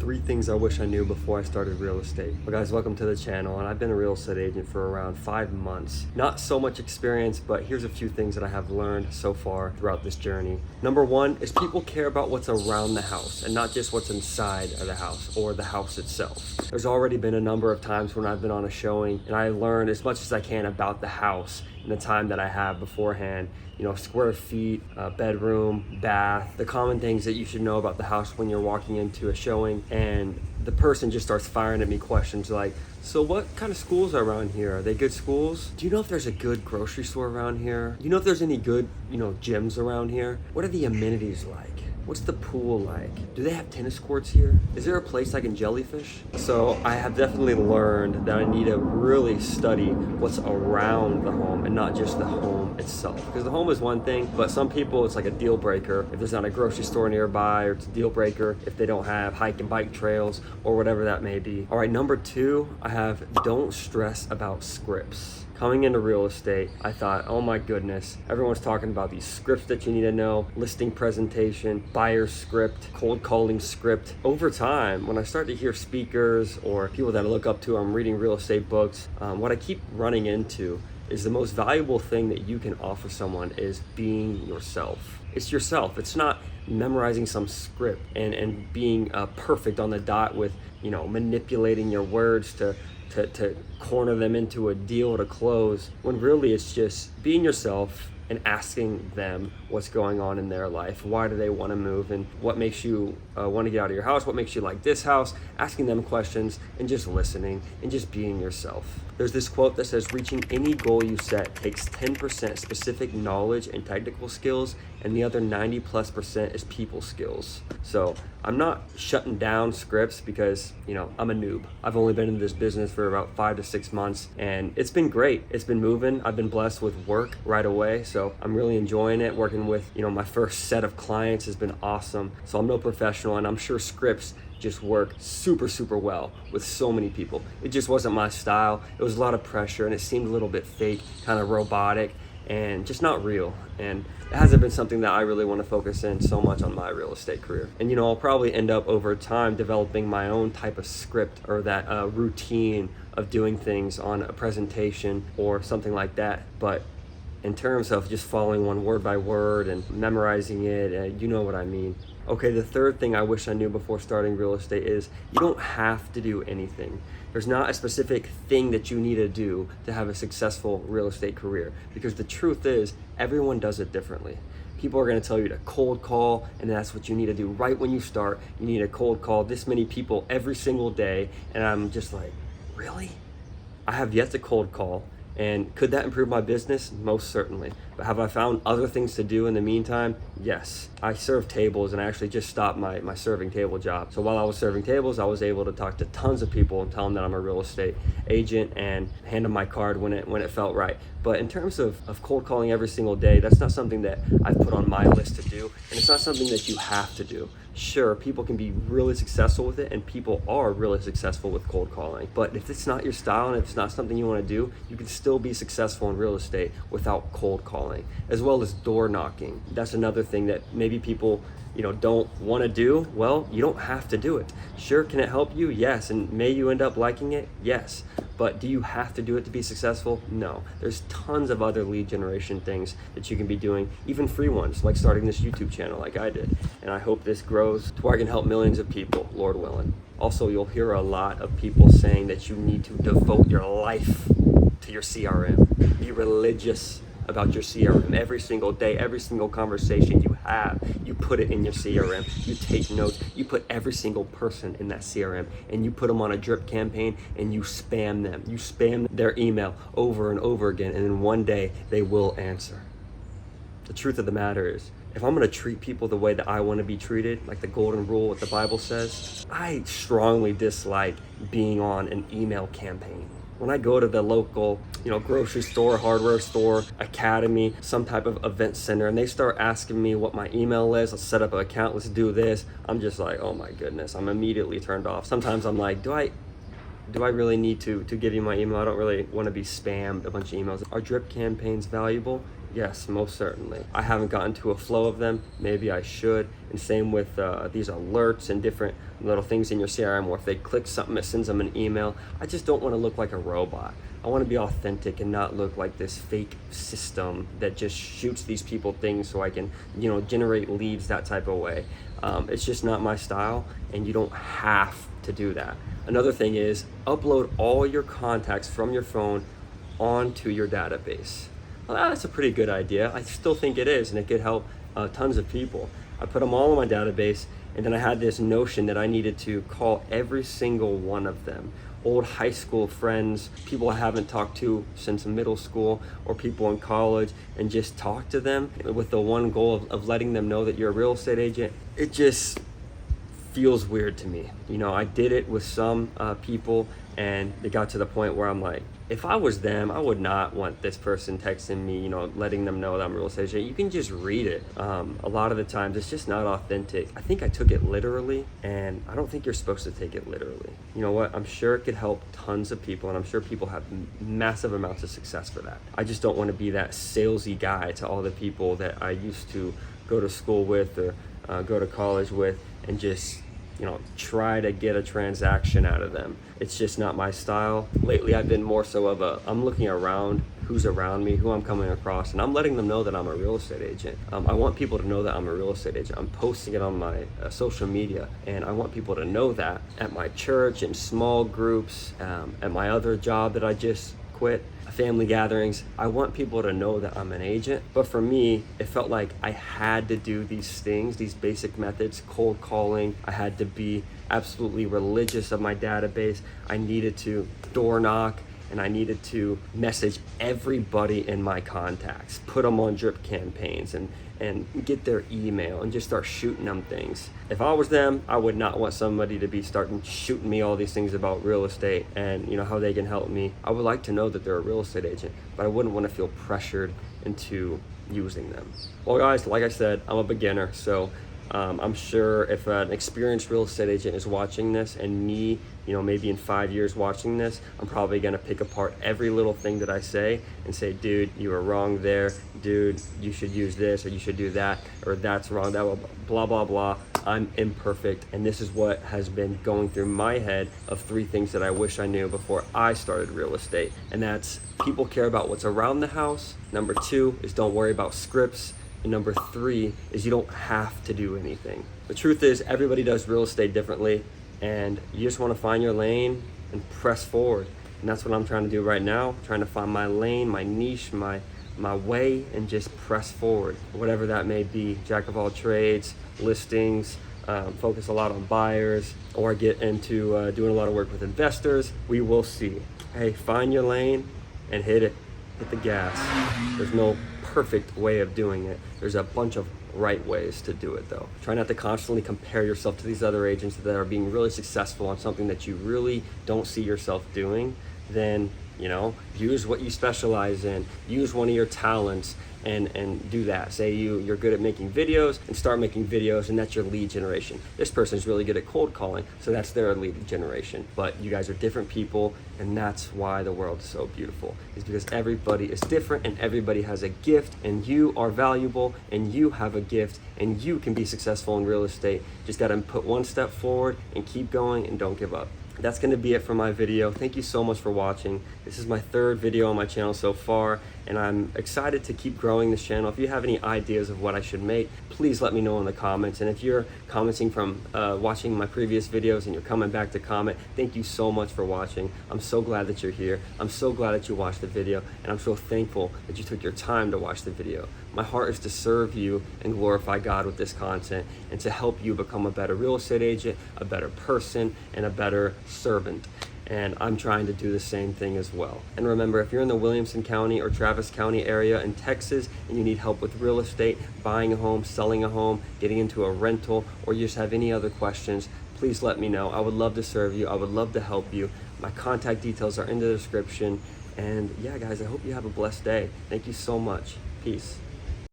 3 things I wish I knew before I started real estate. Well guys, welcome to the channel, and I've been a real estate agent for around 5 months. Not so much experience, but here's a few things that I have learned so far throughout this journey. Number 1 is people care about what's around the house and not just what's inside of the house or the house itself. There's already been a number of times when I've been on a showing and I learned as much as I can about the house in the time that I have beforehand. You know, square feet, bedroom, bath, the common things that you should know about the house when you're walking into a showing. And the person just starts firing at me questions like, so what kind of schools are around here? Are they good schools? Do you know if there's a good grocery store around here? Do you know if there's any good, gyms around here? What are the amenities like? What's the pool like? Do they have tennis courts here? Is there a place I can jellyfish? So I have definitely learned that I need to really study what's around the home and not just the home itself. Because the home is one thing, but some people it's like a deal breaker if there's not a grocery store nearby, or it's a deal breaker if they don't have hike and bike trails or whatever that may be. All right, number 2, I have don't stress about scripts. Coming into real estate, I thought, oh my goodness, everyone's talking about these scripts that you need to know, listing presentation, buyer script, cold calling script. Over time, when I start to hear speakers or people that I look up to, I'm reading real estate books, what I keep running into is the most valuable thing that you can offer someone is being yourself. It's yourself. It's not memorizing some script and being perfect on the dot with, manipulating your words to corner them into a deal to close, when really it's just being yourself and asking them what's going on in their life. Why do they want to move, and what makes you want to get out of your house? What makes you like this house? Asking them questions and just listening and just being yourself. There's this quote that says, reaching any goal you set takes 10% specific knowledge and technical skills, and the other 90+% is people skills. So I'm not shutting down scripts because, I'm a noob. I've only been in this business for about 5 to 6 months, and it's been great. It's been moving. I've been blessed with work right away, so I'm really enjoying it. Working with, my first set of clients has been awesome. So I'm no professional, and I'm sure scripts just work super, super well with so many people. It just wasn't my style. It was a lot of pressure, and it seemed a little bit fake, kind of robotic, and just not real. And it hasn't been something that I really want to focus in so much on my real estate career. And I'll probably end up over time developing my own type of script or that routine of doing things on a presentation or something like that. But in terms of just following one word by word and memorizing it, you know what I mean. Okay, the third thing I wish I knew before starting real estate is you don't have to do anything. There's not a specific thing that you need to do to have a successful real estate career, because the truth is everyone does it differently. People are going to tell you to cold call, and that's what you need to do right when you start. You need to cold call this many people every single day, and I'm just like, really? I have yet to cold call. And could that improve my business? Most certainly. But have I found other things to do in the meantime? Yes. I serve tables, and I actually just stopped my serving table job. So while I was serving tables, I was able to talk to tons of people and tell them that I'm a real estate agent and hand them my card when it felt right. But in terms of cold calling every single day, that's not something that I've put on my list to do, and it's not something that you have to do. Sure, people can be really successful with it, and people are really successful with cold calling. But if it's not your style and if it's not something you want to do, you can still be successful in real estate without cold calling, as well as door knocking. That's another thing that maybe people don't want to do. Well, you don't have to do it. Sure, can it help you? Yes. And may you end up liking it? Yes. But do you have to do it to be successful? No. There's tons of other lead generation things that you can be doing, even free ones, like starting this YouTube channel like I did. And I hope this grows to where I can help millions of people, Lord willing. Also, you'll hear a lot of people saying that you need to devote your life to your CRM. Be religious about your CRM. Every single day, every single conversation you have, you put it in your CRM. You take notes. You put every single person in that CRM, and you put them on a drip campaign, and you spam them. You spam their email over and over again, and then one day they will answer. The truth of the matter is, if I'm going to treat people the way that I want to be treated, like the golden rule, what the Bible says, I strongly dislike being on an email campaign. When I go to the local, grocery store, hardware store, academy, some type of event center, and they start asking me what my email is, let's set up an account, let's do this, I'm just like, oh my goodness, I'm immediately turned off. Sometimes I'm like, do I really need to give you my email? I don't really want to be spammed a bunch of emails. Are drip campaigns valuable? Yes, most certainly. I haven't gotten to a flow of them. Maybe I should. And same with these alerts and different little things in your CRM, or if they click something, it sends them an email. I just don't want to look like a robot. I want to be authentic and not look like this fake system that just shoots these people things so I can, generate leads that type of way. It's just not my style, and you don't have to do that. Another thing is upload all your contacts from your phone onto your database. Well, that's a pretty good idea. I still think it is, and it could help tons of people. I put them all in my database, and then I had this notion that I needed to call every single one of them. Old high school friends, people I haven't talked to since middle school, or people in college, and just talk to them with the one goal of letting them know that you're a real estate agent. It just feels weird to me. I did it with some people, and it got to the point where I'm like, if I was them, I would not want this person texting me, letting them know that I'm a real estate agent. You can just read it. A lot of the times it's just not authentic. I think I took it literally, and I don't think you're supposed to take it literally. You know what? I'm sure it could help tons of people, and I'm sure people have massive amounts of success for that. I just don't want to be that salesy guy to all the people that I used to go to school with or go to college with, and just try to get a transaction out of them. It's just not my style. Lately, I've been more so of I'm looking around who's around me, who I'm coming across, and I'm letting them know that I'm a real estate agent. I want people to know that I'm a real estate agent. I'm posting it on my social media, and I want people to know that at my church, in small groups, at my other job that I just quit, family gatherings. I want people to know that I'm an agent. But for me, it felt like I had to do these things, these basic methods, cold calling. I had to be absolutely religious of my database. I needed to door knock, and I needed to message everybody in my contacts, put them on drip campaigns, and get their email and just start shooting them things. If I was them, I would not want somebody to be starting shooting me all these things about real estate and how they can help me. I would like to know that they're a real estate agent, but I wouldn't want to feel pressured into using them. Well, guys, like I said, I'm a beginner, so I'm sure if an experienced real estate agent is watching this, and me, maybe in 5 years watching this, I'm probably gonna pick apart every little thing that I say and say, dude, you were wrong there. Dude, you should use this, or you should do that, or that's wrong, that blah, blah, blah. I'm imperfect, and this is what has been going through my head of 3 things that I wish I knew before I started real estate. And that's, people care about what's around the house. Number 2 is don't worry about scripts. And number 3 is you don't have to do anything. The truth is, everybody does real estate differently, and you just want to find your lane and press forward. And that's what I'm trying to do right now, trying to find my lane, my niche, my way, and just press forward, whatever that may be. Jack of all trades, listings, focus a lot on buyers, or get into doing a lot of work with investors. We will see. Hey, find your lane and hit it. Hit the gas. There's no perfect way of doing it. There's a bunch of right ways to do it, though. Try not to constantly compare yourself to these other agents that are being really successful on something that you really don't see yourself doing. Then use what you specialize in, use one of your talents, and do that. Say you're good at making videos, and start making videos, and that's your lead generation. This person's really good at cold calling, so that's their lead generation. But you guys are different people, and that's why the world is so beautiful, is because everybody is different, and everybody has a gift, and you are valuable, and you have a gift, and you can be successful in real estate. Just gotta put one step forward and keep going, and don't give up. That's going to be it for my video. Thank you so much for watching. This is my 3rd video on my channel so far, and I'm excited to keep growing this channel. If you have any ideas of what I should make, please let me know in the comments. And if you're commenting from watching my previous videos and you're coming back to comment, thank you so much for watching. I'm so glad that you're here. I'm so glad that you watched the video, and I'm so thankful that you took your time to watch the video. My heart is to serve you and glorify God with this content, and to help you become a better real estate agent, a better person, and a better servant. And I'm trying to do the same thing as well. And remember, if you're in the Williamson County or Travis County area in Texas, and you need help with real estate, buying a home, selling a home, getting into a rental, or you just have any other questions, please let me know. I would love to serve you. I would love to help you. My contact details are in the description. And yeah, guys, I hope you have a blessed day. Thank you so much. Peace.